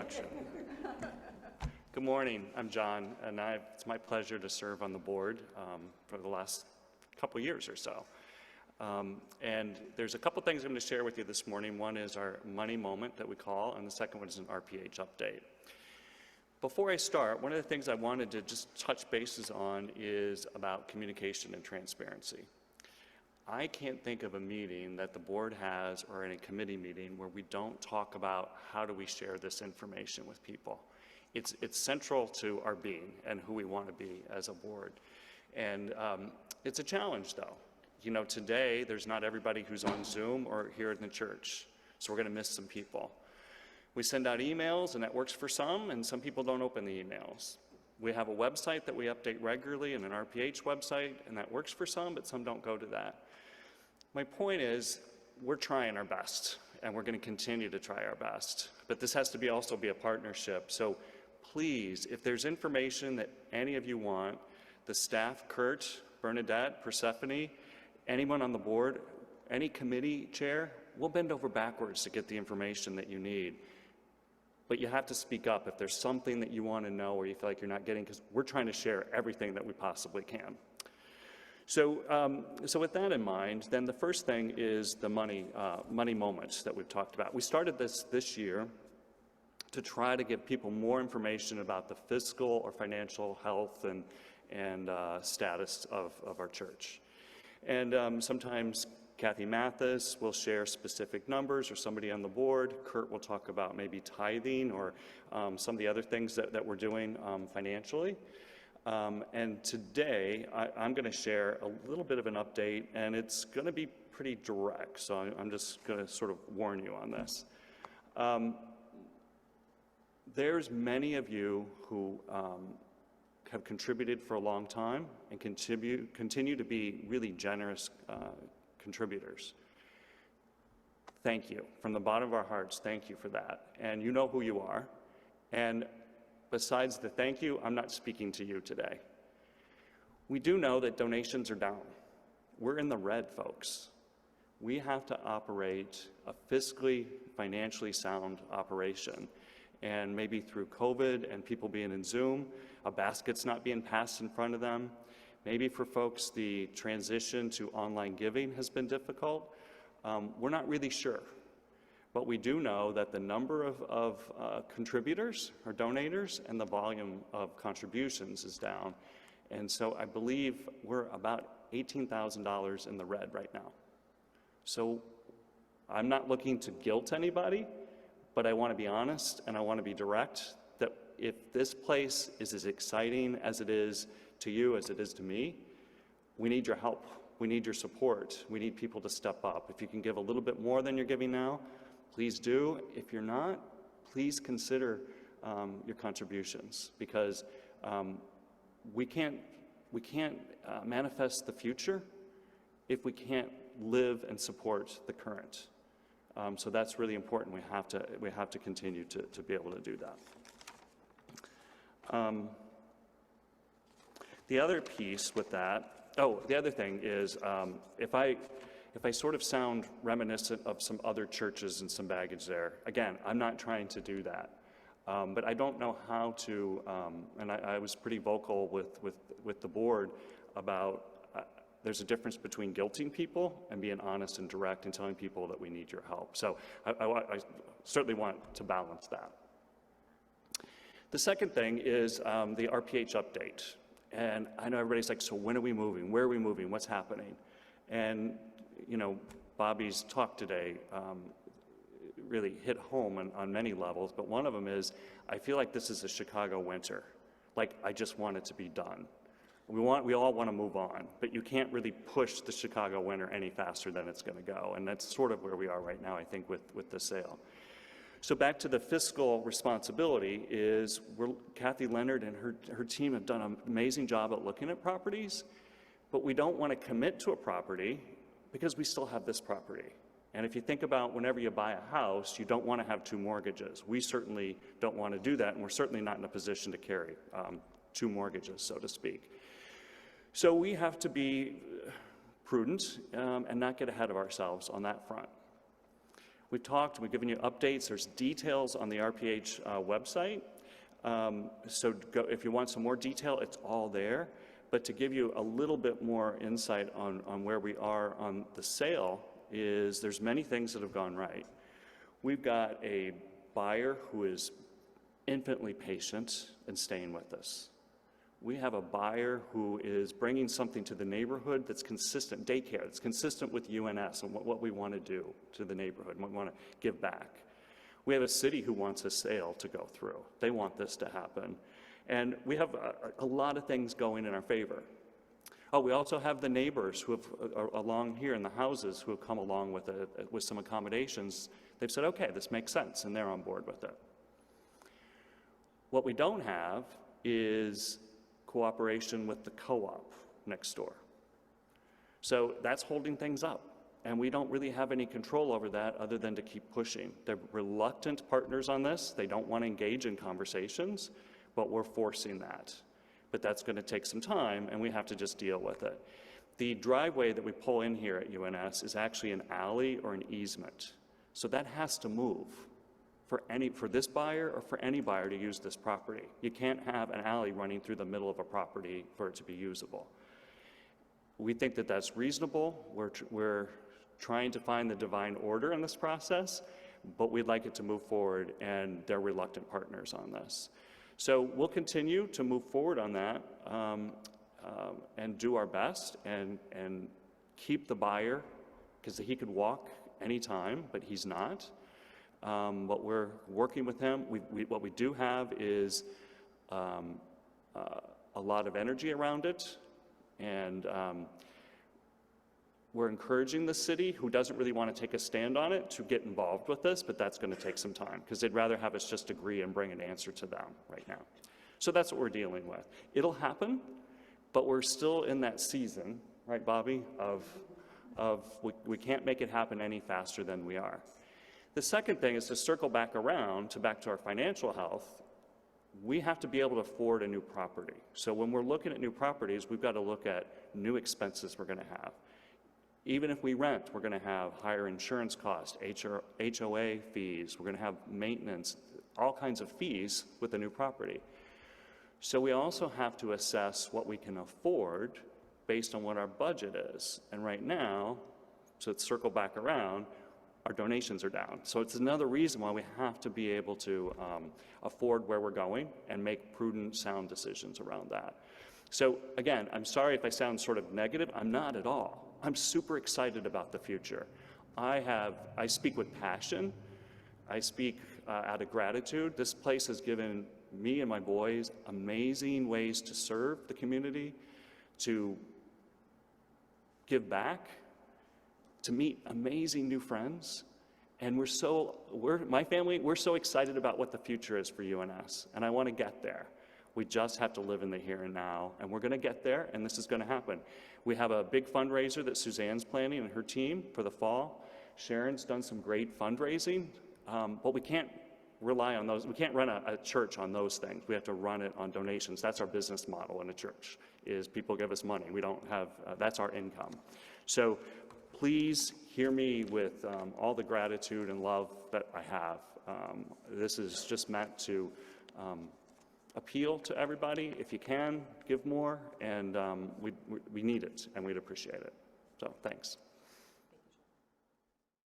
introduction. Good morning, I'm John, and it's my pleasure to serve on the board for the last couple years or so. And there's a couple things I'm going to share with you this morning. One is our money moment that we call, and the second one is an RPH update. Before I start, one of the things I wanted to just touch bases on is about communication and transparency. I can't think of a meeting that the board has or any committee meeting where we don't talk about how do we share this information with people. It's central to our being and who we want to be as a board. And it's a challenge though. You know, today there's not everybody who's on Zoom or here in the church, so we're going to miss some people. We send out emails and that works for some, and some people don't open the emails. We have a website that we update regularly and an RPH website, and that works for some, but some don't go to that. My point is, we're trying our best, and we're going to continue to try our best. But this has to also be a partnership. So please, if there's information that any of you want, the staff, Kurt, Bernadette, Persephone, anyone on the board, any committee chair, we'll bend over backwards to get the information that you need. But you have to speak up if there's something that you want to know or you feel like you're not getting, because we're trying to share everything that we possibly can. So, with that in mind, then the first thing is the money moments that we've talked about. We started this year to try to give people more information about the fiscal or financial health and status of our church. And sometimes Kathy Mathis will share specific numbers, or somebody on the board. Kurt will talk about maybe tithing or some of the other things that we're doing financially. And today, I'm going to share a little bit of an update, and it's going to be pretty direct, so I'm just going to sort of warn you on this. There's many of you who have contributed for a long time and continue to be really generous contributors. Thank you. From the bottom of our hearts, thank you for that. And you know who you are. And besides the thank you, I'm not speaking to you today. We do know that donations are down. We're in the red, folks. We have to operate a fiscally, financially sound operation. And maybe through COVID and people being in Zoom, a basket's not being passed in front of them. Maybe for folks, the transition to online giving has been difficult. We're not really sure. But we do know that the number of contributors or donators and the volume of contributions is down. And so I believe we're about $18,000 in the red right now. So I'm not looking to guilt anybody, but I want to be honest and I want to be direct that if this place is as exciting as it is to you as it is to me, we need your help. We need your support. We need people to step up. If you can give a little bit more than you're giving now, please do. If you're not, please consider your contributions, because we can't manifest the future if we can't live and support the current. So that's really important. We have to continue to be able to do that. The other piece with that, the other thing is if I sort of sound reminiscent of some other churches and some baggage there, again, I'm not trying to do that. But I don't know how to, and I was pretty vocal with the board about there's a difference between guilting people and being honest and direct and telling people that we need your help. So I certainly want to balance that. The second thing is the RPH update. And I know everybody's like, so when are we moving? Where are we moving? What's happening? And you know, Bobby's talk today really hit home on many levels, but one of them is, I feel like this is a Chicago winter. Like, I just want it to be done. We all want to move on, but you can't really push the Chicago winter any faster than it's going to go, and that's sort of where we are right now, I think, with the sale. So back to the fiscal responsibility is, Kathy Leonard and her team have done an amazing job at looking at properties, but we don't want to commit to a property because we still have this property. And if you think about whenever you buy a house, you don't want to have two mortgages. We certainly don't want to do that, and we're certainly not in a position to carry two mortgages, so to speak. So we have to be prudent and not get ahead of ourselves on that front. We've talked, we've given you updates. There's details on the RPH website. So if you want some more detail, it's all there. But to give you a little bit more insight on where we are on the sale is there's many things that have gone right. We've got a buyer who is infinitely patient and staying with us. We have a buyer who is bringing something to the neighborhood that's consistent, daycare, that's consistent with UNS and what we want to do to the neighborhood and what we want to give back. We have a city who wants a sale to go through. They want this to happen. And we have a lot of things going in our favor. Oh, we also have the neighbors who have, along here in the houses, who have come along with some accommodations. They've said, okay, this makes sense, and they're on board with it. What we don't have is cooperation with the co-op next door. So that's holding things up. And we don't really have any control over that other than to keep pushing. They're reluctant partners on this. They don't want to engage in conversations, but we're forcing that. But that's going to take some time, and we have to just deal with it. The driveway that we pull in here at UNS is actually an alley or an easement. So that has to move for this buyer or for any buyer to use this property. You can't have an alley running through the middle of a property for it to be usable. We think that that's reasonable. We're trying to find the divine order in this process, but we'd like it to move forward, and they're reluctant partners on this. So we'll continue to move forward on that and do our best and keep the buyer, because he could walk anytime, but he's not. But we're working with him. What we do have is a lot of energy around it, and we're encouraging the city, who doesn't really want to take a stand on it, to get involved with this, but that's going to take some time because they'd rather have us just agree and bring an answer to them right now. So that's what we're dealing with. It'll happen, but we're still in that season, right, Bobby, of we can't make it happen any faster than we are. The second thing is to circle back around back to our financial health. We have to be able to afford a new property. So when we're looking at new properties, we've got to look at new expenses we're going to have. Even if we rent, we're going to have higher insurance costs, HOA fees, we're going to have maintenance, all kinds of fees with a new property. So we also have to assess what we can afford based on what our budget is. And right now, to circle back around, our donations are down. So it's another reason why we have to be able to afford where we're going and make prudent, sound decisions around that. So again, I'm sorry if I sound sort of negative. I'm not at all. I'm super excited about the future. I speak with passion. I speak out of gratitude. This place has given me and my boys amazing ways to serve the community, to give back, to meet amazing new friends. And my family, we're so excited about what the future is for UNS, and I want to get there. We just have to live in the here and now, and we're going to get there, and this is going to happen. We have a big fundraiser that Suzanne's planning and her team for the fall. Sharon's done some great fundraising, but we can't rely on those. We can't run a church on those things. We have to run it on donations. That's our business model in a church, is people give us money. We don't have, that's our income. So please hear me with all the gratitude and love that I have. This is just meant to appeal to everybody. If you can, give more, and we need it, and we'd appreciate it. So thanks.